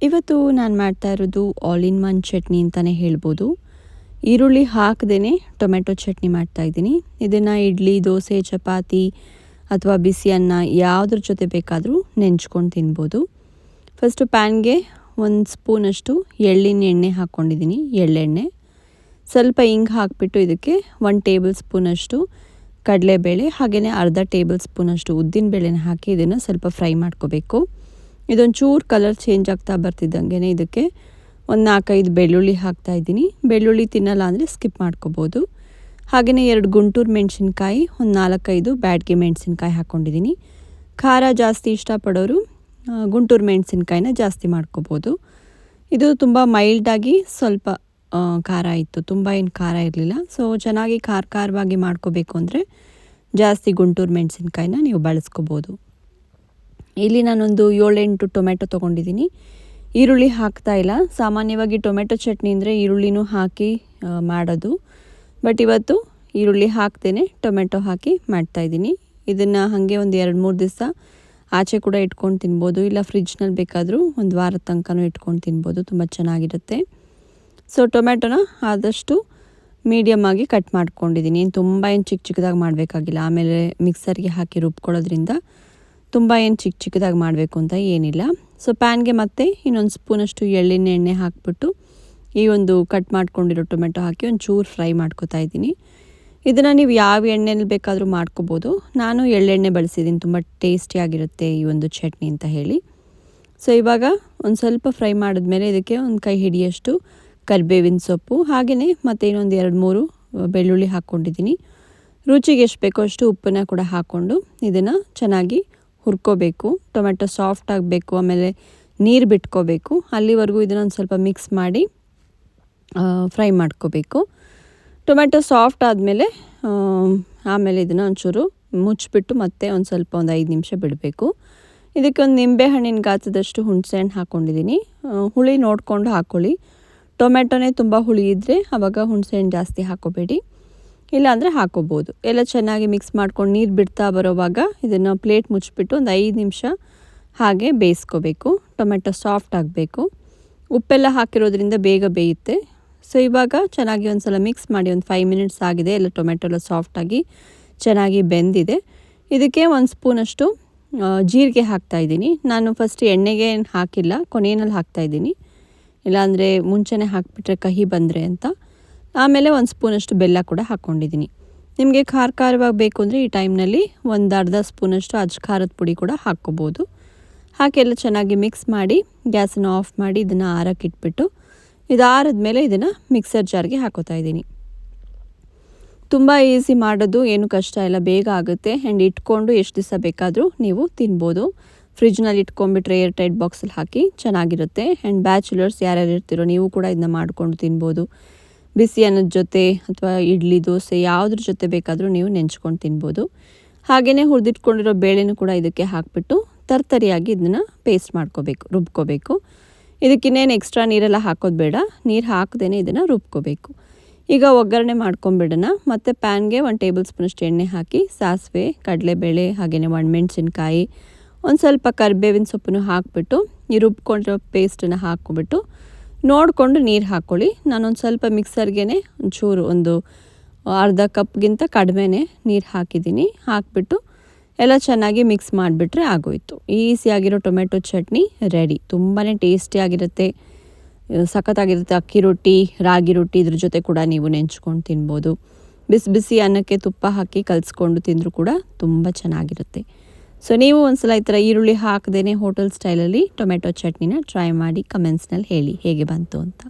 ಇವತ್ತು ನಾನು ಮಾಡ್ತಾ ಇರೋದು ಆಲ್ ಇನ್ ಒನ್ ಚಟ್ನಿ ಅಂತಲೇ ಹೇಳ್ಬೋದು. ಈರುಳ್ಳಿ ಹಾಕದೇ ಟೊಮೆಟೊ ಚಟ್ನಿ ಮಾಡ್ತಾಯಿದ್ದೀನಿ. ಇದನ್ನು ಇಡ್ಲಿ, ದೋಸೆ, ಚಪಾತಿ ಅಥವಾ ಬಿಸಿ ಅನ್ನ ಯಾವುದ್ರ ಜೊತೆ ಬೇಕಾದರೂ ನೆಂಚ್ಕೊಂಡು ತಿನ್ಬೋದು. ಫಸ್ಟು ಪ್ಯಾನ್ಗೆ 1 ಸ್ಪೂನಷ್ಟು ಎಳ್ಳಿನ ಎಣ್ಣೆ ಹಾಕ್ಕೊಂಡಿದ್ದೀನಿ, ಎಳ್ಳೆಣ್ಣೆ. ಸ್ವಲ್ಪ ಹಿಂಗೆ ಹಾಕಿಬಿಟ್ಟು ಇದಕ್ಕೆ 1 ಟೇಬಲ್ ಸ್ಪೂನಷ್ಟು ಕಡಲೆಬೇಳೆ ಹಾಗೆಯೇ ಅರ್ಧ ಟೇಬಲ್ ಸ್ಪೂನಷ್ಟು ಉದ್ದಿನಬೇಳೆನ ಹಾಕಿ ಇದನ್ನು ಸ್ವಲ್ಪ ಫ್ರೈ ಮಾಡ್ಕೋಬೇಕು. ಇದೊಂದು ಚೂರು ಕಲರ್ ಚೇಂಜ್ ಆಗ್ತಾ ಬರ್ತಿದ್ದಂಗೆ ಇದಕ್ಕೆ 4-5 ಬೆಳ್ಳುಳ್ಳಿ ಹಾಕ್ತಾಯಿದ್ದೀನಿ. ಬೆಳ್ಳುಳ್ಳಿ ತಿನ್ನಲ್ಲ ಅಂದರೆ ಸ್ಕಿಪ್ ಮಾಡ್ಕೋಬೋದು. ಹಾಗೆಯೇ 2 ಗುಂಟೂರು ಮೆಣಸಿನ್ಕಾಯಿ, 4-5 ಬ್ಯಾಡಗಿ ಮೆಣಸಿನ್ಕಾಯಿ ಹಾಕ್ಕೊಂಡಿದ್ದೀನಿ. ಖಾರ ಜಾಸ್ತಿ ಇಷ್ಟಪಡೋರು ಗುಂಟೂರು ಮೆಣಸಿನ್ಕಾಯಿನ ಜಾಸ್ತಿ ಮಾಡ್ಕೋಬೋದು. ಇದು ತುಂಬ ಮೈಲ್ಡಾಗಿ ಸ್ವಲ್ಪ ಖಾರ ಇತ್ತು, ತುಂಬ ಏನು ಖಾರ ಇರಲಿಲ್ಲ. ಸೊ ಚೆನ್ನಾಗಿ ಖಾರವಾಗಿ ಮಾಡ್ಕೋಬೇಕು ಅಂದರೆ ಜಾಸ್ತಿ ಗುಂಟೂರು ಮೆಣಸಿನ್ಕಾಯಿನ ನೀವು ಬಳಸ್ಕೋಬೋದು. ಇಲ್ಲಿ ನಾನೊಂದು 7-8 ಟೊಮೆಟೊ ತೊಗೊಂಡಿದ್ದೀನಿ. ಈರುಳ್ಳಿ ಹಾಕ್ತಾಯಿಲ್ಲ. ಸಾಮಾನ್ಯವಾಗಿ ಟೊಮೆಟೊ ಚಟ್ನಿ ಅಂದರೆ ಈರುಳ್ಳಿನೂ ಹಾಕಿ ಮಾಡೋದು. ಬಟ್ ಇವತ್ತು ಈರುಳ್ಳಿ ಹಾಕ್ತೇನೆ ಟೊಮೆಟೊ ಹಾಕಿ ಮಾಡ್ತಾಯಿದ್ದೀನಿ. ಇದನ್ನು ಹಾಗೆ ಒಂದು 2-3 ದಿವಸ ಆಚೆ ಕೂಡ ಇಟ್ಕೊಂಡು ತಿನ್ಬೋದು, ಇಲ್ಲ ಫ್ರಿಜ್ನಲ್ಲಿ ಬೇಕಾದರೂ ಒಂದು ವಾರದ ತನಕನೂ ಇಟ್ಕೊಂಡು ತಿನ್ಬೋದು, ತುಂಬ ಚೆನ್ನಾಗಿರುತ್ತೆ. ಸೊ ಟೊಮೆಟೊನ ಆದಷ್ಟು ಮೀಡಿಯಮ್ ಆಗಿ ಕಟ್ ಮಾಡ್ಕೊಂಡಿದ್ದೀನಿ. ತುಂಬ ಚಿಕ್ಕ ಚಿಕ್ಕದಾಗಿ ಮಾಡಬೇಕಾಗಿಲ್ಲ. ಆಮೇಲೆ ಮಿಕ್ಸರ್ಗೆ ಹಾಕಿ ರುಬ್ಕೊಳ್ಳೋದ್ರಿಂದ ತುಂಬ ಚಿಕ್ಕದಾಗಿ ಮಾಡಬೇಕು ಅಂತ ಏನಿಲ್ಲ. ಸೊ ಪ್ಯಾನ್ಗೆ ಮತ್ತೆ ಇನ್ನೊಂದು ಸ್ಪೂನಷ್ಟು ಎಳ್ಳಿನ ಎಣ್ಣೆ ಹಾಕ್ಬಿಟ್ಟು ಈ ಒಂದು ಕಟ್ ಮಾಡ್ಕೊಂಡಿರೋ ಟೊಮೆಟೊ ಹಾಕಿ ಒಂದು ಚೂರು ಫ್ರೈ ಮಾಡ್ಕೊತಾ ಇದ್ದೀನಿ. ಇದನ್ನು ನೀವು ಯಾವ ಎಣ್ಣೆಯಲ್ಲಿ ಬೇಕಾದರೂ ಮಾಡ್ಕೋಬೋದು. ನಾನು ಎಳ್ಳೆಣ್ಣೆ ಬಳಸಿದ್ದೀನಿ, ತುಂಬ ಟೇಸ್ಟಿಯಾಗಿರುತ್ತೆ ಈ ಒಂದು ಚಟ್ನಿ ಅಂತ ಹೇಳಿ. ಸೊ ಇವಾಗ ಒಂದು ಸ್ವಲ್ಪ ಫ್ರೈ ಮಾಡಿದ್ಮೇಲೆ ಇದಕ್ಕೆ ಒಂದು ಕೈ ಹಿಡಿಯಷ್ಟು ಕರಿಬೇವಿನ ಸೊಪ್ಪು ಹಾಗೆಯೇ ಮತ್ತು ಇನ್ನೊಂದು 2-3 ಬೆಳ್ಳುಳ್ಳಿ ಹಾಕ್ಕೊಂಡಿದ್ದೀನಿ. ರುಚಿಗೆ ಎಷ್ಟು ಬೇಕೋ ಅಷ್ಟು ಉಪ್ಪನ್ನು ಕೂಡ ಹಾಕ್ಕೊಂಡು ಇದನ್ನು ಚೆನ್ನಾಗಿ ಹುರ್ಕೋಬೇಕು. ಟೊಮೆಟೊ ಸಾಫ್ಟ್ ಆಗಬೇಕು, ಆಮೇಲೆ ನೀರು ಬಿಟ್ಕೋಬೇಕು. ಅಲ್ಲಿವರೆಗೂ ಇದನ್ನು ಒಂದು ಸ್ವಲ್ಪ ಮಿಕ್ಸ್ ಮಾಡಿ ಫ್ರೈ ಮಾಡ್ಕೋಬೇಕು. ಟೊಮೆಟೊ ಸಾಫ್ಟ್ ಆದಮೇಲೆ ಆಮೇಲೆ ಇದನ್ನು ಒಂಚೂರು ಮುಚ್ಚಿಬಿಟ್ಟು ಮತ್ತೆ ಒಂದು 5 ನಿಮಿಷ ಬಿಡಬೇಕು. ಇದಕ್ಕೆ ಒಂದು ನಿಂಬೆಹಣ್ಣಿನ ಗಾತ್ರದಷ್ಟು ಹುಣಸೆಹಣ್ಣು ಹಾಕ್ಕೊಂಡಿದ್ದೀನಿ. ಹುಳಿ ನೋಡಿಕೊಂಡು ಹಾಕ್ಕೊಳ್ಳಿ. ಟೊಮೆಟೊನೇ ತುಂಬ ಹುಳಿ ಇದ್ದರೆ ಆವಾಗ ಹುಣಸೆಹಣ್ಣು ಜಾಸ್ತಿ ಹಾಕ್ಕೋಬೇಡಿ, ಇಲ್ಲಾಂದರೆ ಹಾಕ್ಕೋಬೋದು. ಎಲ್ಲ ಚೆನ್ನಾಗಿ ಮಿಕ್ಸ್ ಮಾಡ್ಕೊಂಡು ನೀರು ಬಿಡ್ತಾ ಬರೋವಾಗ ಇದನ್ನು ಪ್ಲೇಟ್ ಮುಚ್ಚಿಬಿಟ್ಟು ಒಂದು 5 ನಿಮಿಷ ಹಾಗೆ ಬೇಯಿಸ್ಕೋಬೇಕು. ಟೊಮೆಟೊ ಸಾಫ್ಟ್ ಆಗಬೇಕು. ಉಪ್ಪೆಲ್ಲ ಹಾಕಿರೋದ್ರಿಂದ ಬೇಗ ಬೇಯುತ್ತೆ. ಸೊ ಇವಾಗ ಚೆನ್ನಾಗಿ ಒಂದು ಸಲ ಮಿಕ್ಸ್ ಮಾಡಿ ಒಂದು 5 ಮಿನಿಟ್ಸ್ ಆಗಿದೆ. ಎಲ್ಲ ಟೊಮೆಟೊ ಎಲ್ಲ ಸಾಫ್ಟಾಗಿ ಚೆನ್ನಾಗಿ ಬೆಂದಿದೆ. ಇದಕ್ಕೆ 1 ಸ್ಪೂನಷ್ಟು ಜೀರಿಗೆ ಹಾಕ್ತಾಯಿದ್ದೀನಿ. ನಾನು ಫಸ್ಟ್ ಎಣ್ಣೆಗೆ ಏನು ಹಾಕಿಲ್ಲ, ಕೊನೆಯಲ್ಲಿ ಹಾಕ್ತಾಯಿದ್ದೀನಿ, ಇಲ್ಲಾಂದರೆ ಮುಂಚೆನೇ ಹಾಕಿಬಿಟ್ರೆ ಕಹಿ ಬಂದರೆ ಅಂತ. ಆಮೇಲೆ 1 ಸ್ಪೂನಷ್ಟು ಬೆಲ್ಲ ಕೂಡ ಹಾಕ್ಕೊಂಡಿದ್ದೀನಿ. ನಿಮಗೆ ಖಾರವಾಗಿ ಬೇಕು ಅಂದರೆ ಈ ಟೈಮ್ನಲ್ಲಿ ಒಂದು ಅರ್ಧ ಸ್ಪೂನಷ್ಟು ಖಾರದ ಪುಡಿ ಕೂಡ ಹಾಕ್ಕೋಬೋದು. ಹಾಕಿ ಎಲ್ಲ ಚೆನ್ನಾಗಿ ಮಿಕ್ಸ್ ಮಾಡಿ ಗ್ಯಾಸನ್ನು ಆಫ್ ಮಾಡಿ ಇದನ್ನು ಆರಕ್ಕೆ ಇಟ್ಬಿಟ್ಟು ಇದು ಆರಿದ್ಮೇಲೆ ಇದನ್ನು ಮಿಕ್ಸರ್ ಜಾರ್ಗೆ ಹಾಕೋತಾ ಇದ್ದೀನಿ. ತುಂಬ ಈಸಿ ಮಾಡೋದು, ಏನು ಕಷ್ಟ ಇಲ್ಲ, ಬೇಗ ಆಗುತ್ತೆ. ಆ್ಯಂಡ್ ಇಟ್ಕೊಂಡು ಎಷ್ಟು ದಿವಸ ಬೇಕಾದರೂ ನೀವು ತಿನ್ಬೋದು. ಫ್ರಿಜ್ನಲ್ಲಿ ಇಟ್ಕೊಂಡ್ಬಿಟ್ರೆ ಏರ್ ಟೈಟ್ ಬಾಕ್ಸಲ್ಲಿ ಹಾಕಿ ಚೆನ್ನಾಗಿರುತ್ತೆ. ಆ್ಯಂಡ್ ಬ್ಯಾಚುಲರ್ಸ್ ಯಾರ್ಯಾರು ಇರ್ತಿರೋ ನೀವು ಕೂಡ ಇದನ್ನ ಮಾಡ್ಕೊಂಡು ತಿನ್ಬೋದು. ಬಿಸಿ ಅನ್ನದ ಜೊತೆ ಅಥವಾ ಇಡ್ಲಿ, ದೋಸೆ ಯಾವುದ್ರ ಜೊತೆ ಬೇಕಾದರೂ ನೀವು ನೆಂಚ್ಕೊಂಡು ತಿನ್ಬೋದು. ಹಾಗೆಯೇ ಹುರಿದಿಟ್ಕೊಂಡಿರೋ ಬೇಳೆನೂ ಕೂಡ ಇದಕ್ಕೆ ಹಾಕಿಬಿಟ್ಟು ತರ್ತರಿಯಾಗಿ ಇದನ್ನು ಪೇಸ್ಟ್ ಮಾಡ್ಕೋಬೇಕು, ರುಬ್ಕೋಬೇಕು. ಇದಕ್ಕಿನ್ನೇನು ಎಕ್ಸ್ಟ್ರಾ ನೀರೆಲ್ಲ ಹಾಕೋದು ಬೇಡ, ನೀರು ಹಾಕದೇ ಇದನ್ನು ರುಬ್ಕೋಬೇಕು. ಈಗ ಒಗ್ಗರಣೆ ಮಾಡ್ಕೊಂಬಿಡೋಣ. ಮತ್ತು ಪ್ಯಾನ್ಗೆ 1 ಟೇಬಲ್ ಸ್ಪೂನಷ್ಟು ಎಣ್ಣೆ ಹಾಕಿ ಸಾಸಿವೆ, ಕಡಲೆಬೇಳೆ ಹಾಗೆಯೇ ಒಣಮೆಣಸಿನ್ಕಾಯಿ, ಒಂದು ಸ್ವಲ್ಪ ಕರಿಬೇವಿನ ಸೊಪ್ಪನ್ನು ಹಾಕಿಬಿಟ್ಟು ಈ ರುಬ್ಕೊಂಡಿರೋ ಪೇಸ್ಟನ್ನು ಹಾಕ್ಕೊಬಿಟ್ಟು ನೋಡಿಕೊಂಡು ನೀರು ಹಾಕ್ಕೊಳ್ಳಿ. ನಾನೊಂದು ಸ್ವಲ್ಪ ಮಿಕ್ಸರ್ಗೆ ಒಂಚೂರು ಒಂದು ಅರ್ಧ ಕಪ್ಗಿಂತ ಕಡಿಮೆನೇ ನೀರು ಹಾಕಿದ್ದೀನಿ. ಹಾಕಿಬಿಟ್ಟು ಎಲ್ಲ ಚೆನ್ನಾಗಿ ಮಿಕ್ಸ್ ಮಾಡಿಬಿಟ್ರೆ ಆಗೋಯಿತು. ಈಸಿಯಾಗಿರೋ ಟೊಮೆಟೊ ಚಟ್ನಿ ರೆಡಿ. ತುಂಬಾ ಟೇಸ್ಟಿಯಾಗಿರುತ್ತೆ, ಸಖತ್ತಾಗಿರುತ್ತೆ. ಅಕ್ಕಿ ರೊಟ್ಟಿ, ರಾಗಿ ರೊಟ್ಟಿ ಇದ್ರ ಜೊತೆ ಕೂಡ ನೀವು ನೆಂಚ್ಕೊಂಡು ತಿನ್ಬೋದು. ಬಿಸಿ ಬಿಸಿ ಅನ್ನಕ್ಕೆ ತುಪ್ಪ ಹಾಕಿ ಕಲಿಸ್ಕೊಂಡು ತಿಂದರೂ ಕೂಡ ತುಂಬ ಚೆನ್ನಾಗಿರುತ್ತೆ. ಸೊ ನೀವು ಒಂದ್ಸಲ ಈ ಥರ ಈರುಳ್ಳಿ ಹಾಕದೇ ಹೋಟೆಲ್ ಸ್ಟೈಲಲ್ಲಿ ಟೊಮೆಟೊ ಚಟ್ನಿನ ಟ್ರೈ ಮಾಡಿ ಕಮೆಂಟ್ಸ್ನಲ್ಲಿ ಹೇಳಿ ಹೇಗೆ ಬಂತು ಅಂತ.